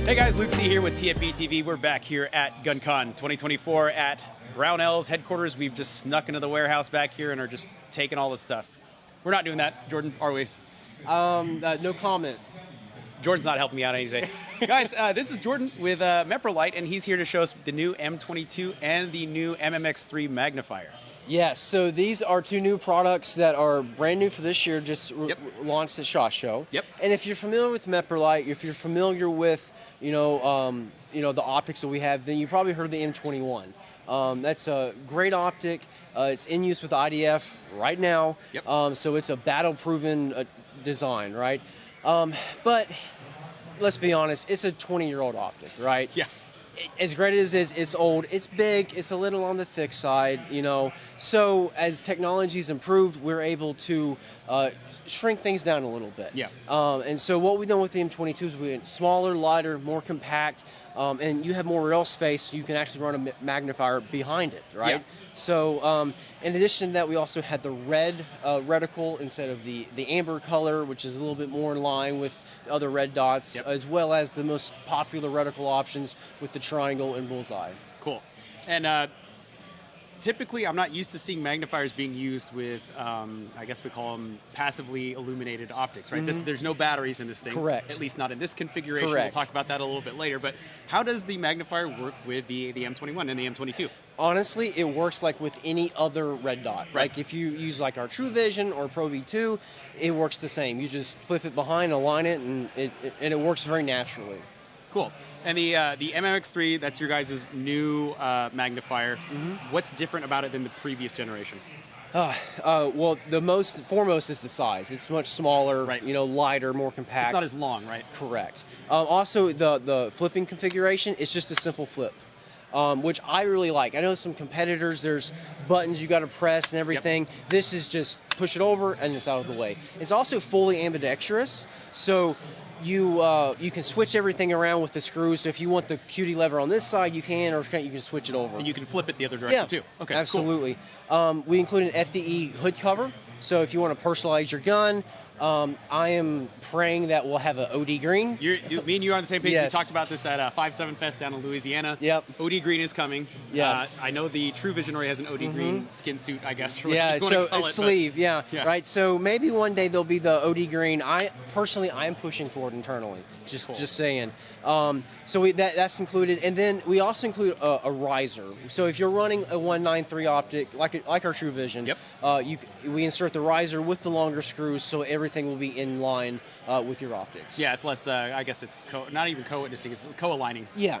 Hey guys, Luke C here with TFB TV. We're back here at GunCon 2024 at Brownell's headquarters. We've just snuck into the warehouse back here and are just taking all this stuff. We're not doing that, Jordan, are we? No comment. Jordan's not helping me out any day. Guys, this is Jordan with Meprolight, and he's here to show us the new M22 and the new MMX3 magnifier. Yes, so these are two new products that are brand new for this year, just launched at SHOT Show. Yep. And if you're familiar with Meprolight, if you're familiar with the optics that we have, then you probably heard the M21. That's a great optic. It's in use with IDF right now. Yep. So it's a battle-proven design, right? But let's be honest, it's a 20-year-old optic, right? Yeah. As great as it is, it's old, it's big, it's a little on the thick side, So as technology's improved, we're able to shrink things down a little bit. Yeah. And so what we've done with the M22 is we went smaller, lighter, more compact, and you have more rail space, so you can actually run a magnifier behind it, right? Yeah. So in addition to that, we also had the red reticle instead of the amber color, which is a little bit more in line with other red dots, as well as the most popular reticle options with the triangle and bullseye. Cool. And typically, I'm not used to seeing magnifiers being used with, I guess we call them passively illuminated optics, right? There's no batteries in this thing. Correct. At least not in this configuration. Correct. We'll talk about that a little bit later. But how does the magnifier work with the M21 and the M22? Honestly, it works like with any other red dot. Right. Like if you use like our True Vision or Pro V2, it works the same. You just flip it behind, align it, and it works very naturally. Cool. And the MMX3, that's your guys' new magnifier. What's different about it than the previous generation? Well, the most foremost is the size. It's much smaller, Right. Lighter, more compact. It's not as long, right? Correct. Also, the flipping configuration is just a simple flip, which I really like. I know some competitors, there's buttons you got to press and everything. This is just push it over and it's out of the way. It's also fully ambidextrous, so you can switch everything around with the screws. So if you want the QD lever on this side, you can, or if you can switch it over. And you can flip it the other direction too. Okay, absolutely. Cool. We include an FDE hood cover, so if you want to personalize your gun, I am praying that we'll have an OD green. Me and you are on the same page. Yes. We talked about this at 5-7 Fest down in Louisiana. Yep. OD green is coming. Yes. I know the True Vision already has an OD green skin suit, I guess. Or Yeah, you so call a it, sleeve, yeah. right? So maybe one day there'll be the OD green. I am pushing for it internally. Cool. Just saying. So that's included, and then we also include a riser. So if you're running a 193 optic, like our True Vision, we insert the riser with the longer screws, so everything will be in line with your optics. Yeah, it's less. I guess it's not even co-witnessing; it's co-aligning. Yeah.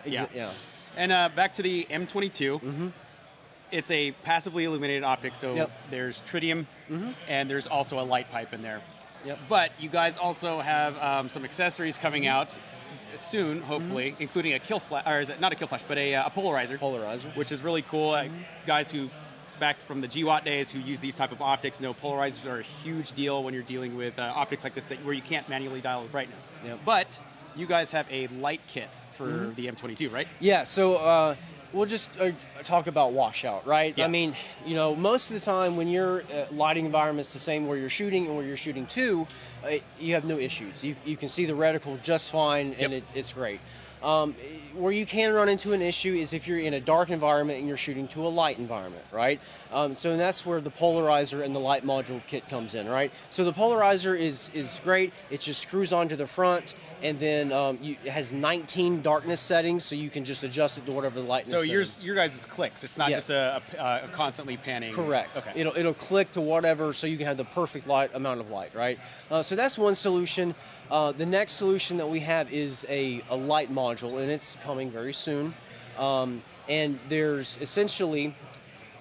And back to the M22. It's a passively illuminated optic, so there's tritium, and there's also a light pipe in there. But you guys also have some accessories coming out soon, hopefully, including a kill flash, or is it not a kill flash, but a polarizer, which is really cool. Guys who back from the GWAT days who use these type of optics know polarizers are a huge deal when you're dealing with optics like this where you can't manually dial the brightness. But you guys have a light kit for the M22, right? Yeah. So. We'll just talk about washout, right? Yeah. I mean, most of the time when your lighting environment's the same where you're shooting and where you're shooting to, you have no issues. You can see the reticle just fine, and it's great. Where you can run into an issue is if you're in a dark environment and you're shooting to a light environment, right? So that's where the polarizer and the light module kit comes in, right? So the polarizer is great. It just screws onto the front, and then it has 19 darkness settings, so you can just adjust it to whatever the lightness. So your guys is clicks. It's not just a constantly panning. Correct. Okay. It'll click to whatever, so you can have the perfect amount of light, right? So that's one solution. The next solution that we have is a light module, and it's coming very soon. And there's essentially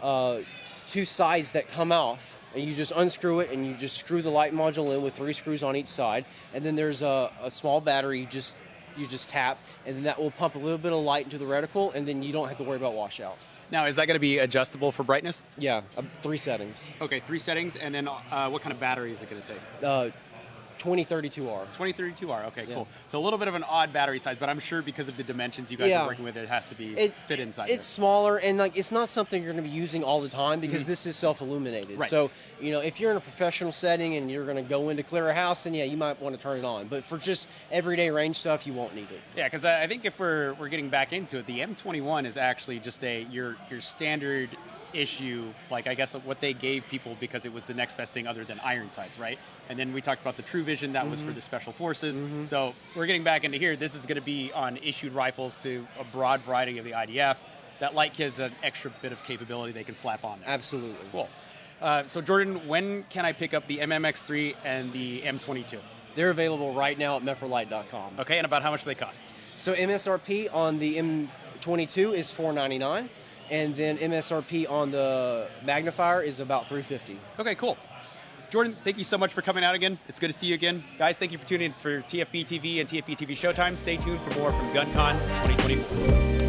two sides that come off, and you just unscrew it, and you just screw the light module in with 3 screws on each side. And then there's a small battery you just tap, and then that will pump a little bit of light into the reticle, and then you don't have to worry about washout. Now, is that going to be adjustable for brightness? Yeah, 3 settings. Okay, 3 settings, and then what kind of battery is it going to take? 2032R. 2032R. Okay, Yeah. cool. So a little bit of an odd battery size, but I'm sure because of the dimensions you guys Yeah. are working with, it has to be fit inside. It's smaller, and like it's not something you're going to be using all the time because this is self-illuminated. Right. So if you're in a professional setting and you're going to go in to clear a house, then yeah, you might want to turn it on. But for just everyday range stuff, you won't need it. Yeah, because I think if we're getting back into it, the M21 is actually just your standard issue, like I guess what they gave people because it was the next best thing other than iron sights, right? And then we talked about the True Vision, that was for the special forces. So we're getting back into here. This is going to be on issued rifles to a broad variety of the IDF. That light gives an extra bit of capability they can slap on there. Absolutely. Cool. So Jordan, when can I pick up the MMX3 and the M22? They're available right now at meprolight.com. Okay, and about how much do they cost? So MSRP on the M22 is $499, and then MSRP on the magnifier is about $350. Okay, cool. Jordan, thank you so much for coming out again. It's good to see you again. Guys, thank you for tuning in for TFB TV and TFB TV Showtime. Stay tuned for more from GunCon 2024.